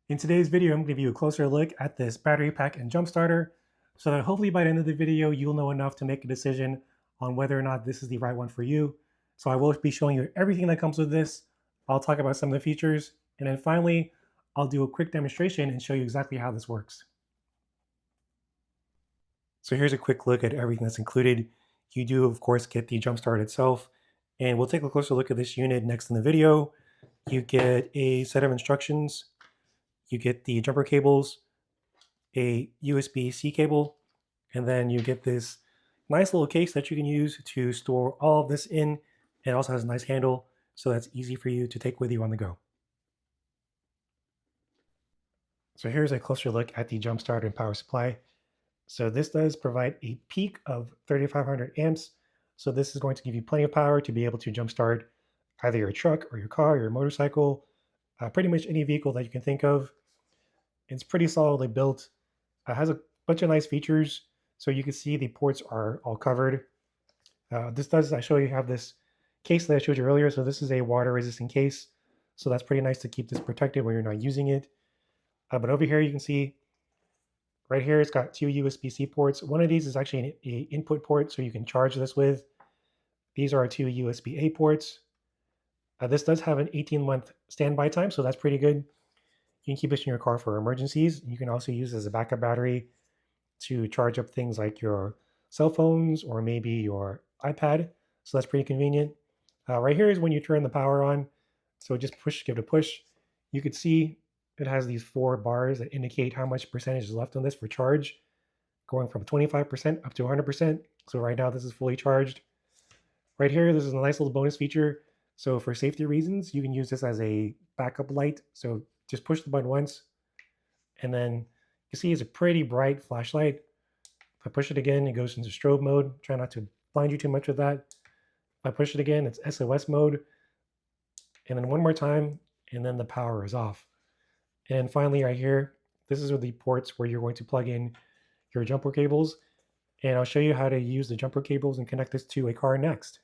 In today's video, I'm going to give you a closer look at this battery pack and jump starter so that hopefully by the end of the video, you'll know enough to make a decision on whether or not this is the right one for you. So I will be showing you everything that comes with this. I'll talk about some of the features, and then finally, I'll do a quick demonstration and show you exactly how this works. So here's a quick look at everything that's included. You do, of course, get the jump start itself, and we'll take a closer look at this unit next in the video. You get a set of instructions. You get the jumper cables, a USB-C cable, and then you get this nice little case that you can use to store all of this in. It also has a nice handle, so that's easy for you to take with you on the go. So here's a closer look at the jump starter and power supply. So this does provide a peak of 3,500 amps. So this is going to give you plenty of power to be able to jumpstart either your truck or your car or your motorcycle, pretty much any vehicle that you can think of. It's pretty solidly built. It has a bunch of nice features. So you can see the ports are all covered. This does, I show you have this case that I showed you earlier. So this is a water resistant case. So that's pretty nice to keep this protected when you're not using it. But over here, you can see right here, it's got two USB-C ports. One of these is actually an input port, so you can charge this with. These are two USB-A ports. This does have an 18-month standby time, so that's pretty good. You can keep this in your car for emergencies. You can also use it as a backup battery to charge up things like your cell phones or maybe your iPad. So that's pretty convenient. Right here is when you turn the power on. So just push, give it a push. You could see it has these 4 bars that indicate how much percentage is left on this for charge, going from 25% up to 100%. So right now this is fully charged. Right here, this is a nice little bonus feature. So for safety reasons, you can use this as a backup light. So just push the button once, and then you see it's a pretty bright flashlight. If I push it again, it goes into strobe mode. Try not to blind you too much with that. If I push it again, it's SOS mode. And then one more time, and then the power is off. And finally, right here, this is the ports where you're going to plug in your jumper cables. And I'll show you how to use the jumper cables and connect this to a car next.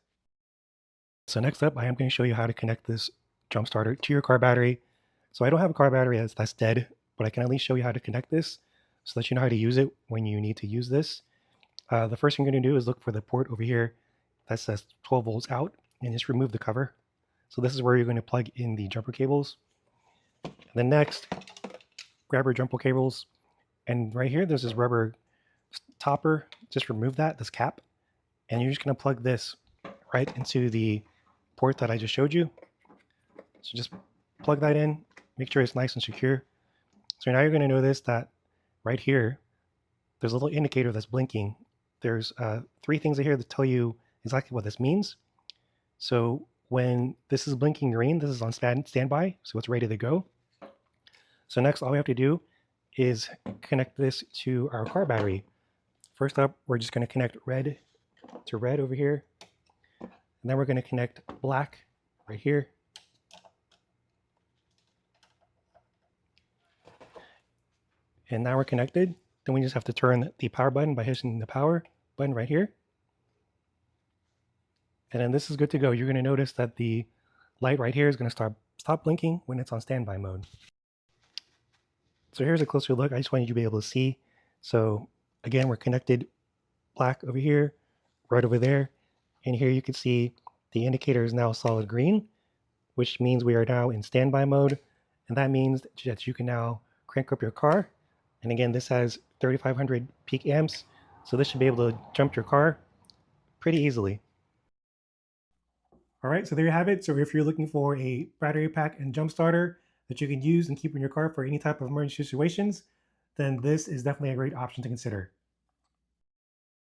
So next up, I am going to show you how to connect this jump starter to your car battery. So I don't have a car battery that's dead, but I can at least show you how to connect this so that you know how to use it when you need to use this. The first thing you're going to do is look for the port over here that says 12 volts out and just remove the cover. So this is where you're going to plug in the jumper cables. And then next, grab your jumper cables. And right here, there's this rubber topper. Just remove that, this cap. And you're just going to plug this right into the port that I just showed you. So just plug that in, make sure it's nice and secure. So now you're going to notice that right here, there's a little indicator that's blinking. There's 3 things here that tell you exactly what this means. So when this is blinking green, this is on standby, so it's ready to go. So next, all we have to do is connect this to our car battery. First up, we're just going to connect red to red over here. And then we're going to connect black right here. And now we're connected. Then we just have to turn the power button by hitting the power button right here. And then this is good to go. You're going to notice that the light right here is going to stop blinking when it's on standby mode. So here's a closer look. I just wanted you to be able to see. So again, we're connected black over here, red over there. And here you can see the indicator is now solid green, which means we are now in standby mode. And that means that you can now crank up your car. And again, this has 3,500 peak amps. So this should be able to jump your car pretty easily. All right, so there you have it. So if you're looking for a battery pack and jump starter that you can use and keep in your car for any type of emergency situations, then this is definitely a great option to consider.